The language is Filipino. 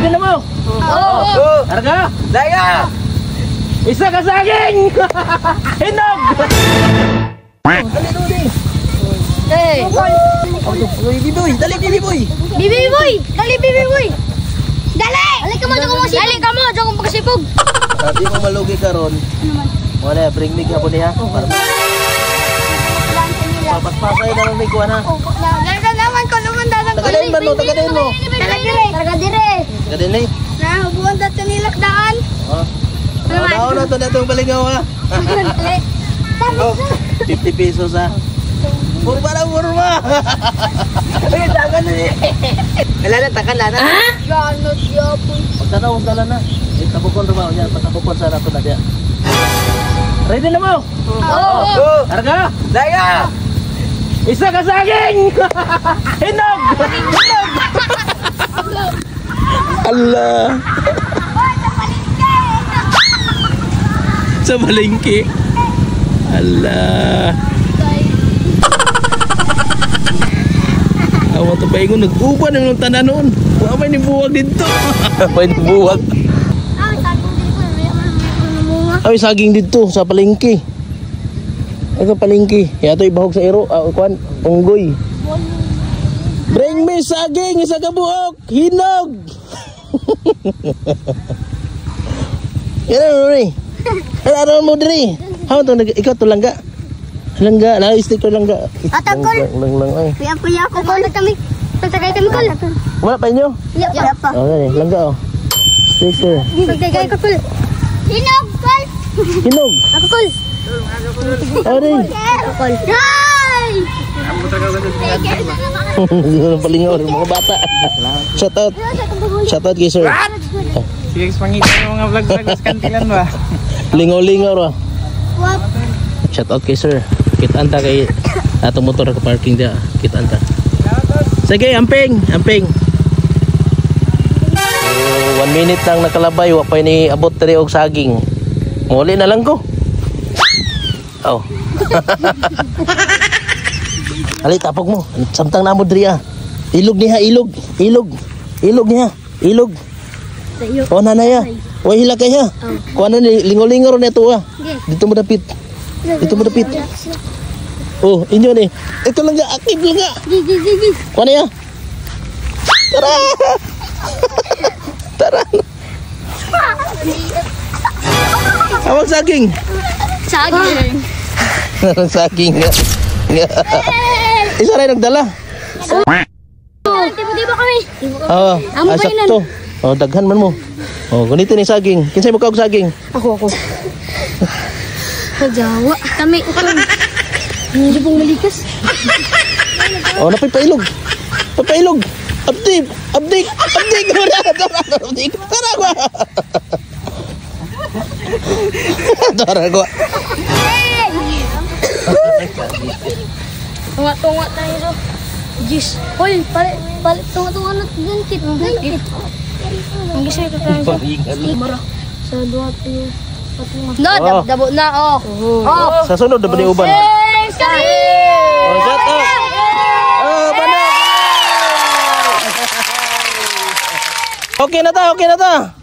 Ready na mo? Oo. Karga! Daya! Isa ka saging! Hinog! Eh. Bibi-boy! Dali, Bibi-boy! Bibi-boy! Dali, Bibi-boy! Dali! Dali ka mo, dali ka mo, dyan kong pagkasipog. Di mo malugi ka ron. Wala, bring me hapon niya. Papaspasay na lang may kuha na. Dagan naman ko naman, dagan ko. Tagadain man mo, tagadain mo. Targa dire. Tagadain eh. Na, hubuan dito nilak daan. Daon na ito na itong baligaw ha. Oh, 50 pesos ha. Purma na, purma! Ay, takan na eh. Wala na, takan na na. Ganot yapon. Pagtanaw, dala na. Tabukon rin ba? Patabukon sa nato na diya. Ready na mo? Oo. Karga! Daya! Isa ka saging! Hinog! Hinog! Allah! Sa balingki. Allah! Awa to pa ingon, nag-uban yung tanan noon. Wala may nibuwag dito. May nibuwag. Ay, saging dito sa palengke. Ito palengke. Yato ibahog sa iro. Kuan, unggoy. Bring me saging, isa ka buok. Hinog. Yan ano rin. Ano mo diri? How to ikaw to langga. Langga, na stick ko langga. Atakol. Lang ay. Kuya ko kol kami. Tagay kami kol. Wala pa inyo? Wala pa. Okay, langga oh. Sticker. Tagay ko kol. Hinog kol. Hinog. Ako kol. Ari. Kol. Hay! Palingaw rin mga bata. Shout out. Shout out kay sir. Sige, pangitan yung mga vlog-vlog sa kantilan ba? Lingaw-lingaw ra. Shout out kay sir. Kitaan ta kay atong motor ka parking dia. Kitaan ta. Sige, amping, amping. So, 1 minute lang nakalabay, wa pa ni abot diri og saging. Muli na lang ko. Oh. Ali tapok mo. Samtang namo diri ah. Ilog niya, ilog. Ilog. Ilog niya. Ilog. Oh nanaya. Wa hila kay ha. Kuan ni lingaw-lingaw na to ah. Dito mo dapit. Dito mo dapit. Oh, inyo ni. Ito lang ga, aktif lang ga. Gi. Kuan ya. Tara. Tara. Awag saging. Saging. Saging nga. Isa rin nagdala. Tiba-tiba kami. Oo, sakto. Oh, daghan man mo. Oh, ganito ni saging. Kinsay mo kaog saging? Ako. Jawa. Kami. Hindi pong malikas. Oh, napay pailog. Papailog. Abdik. Abdik. Abdik. Abdik. Tara ko. Tara ko. Tunga-tunga tayo do. Jis. Hoy, palit tunga-tunga na gantit. Ang gisay ka tayo. Mara. Sa duwa tayo. No, dabo na oh. Sa sunod na ba ni uban? Sorry. Oh, shut up. Oh, bana. Okay na ta, okay na ta.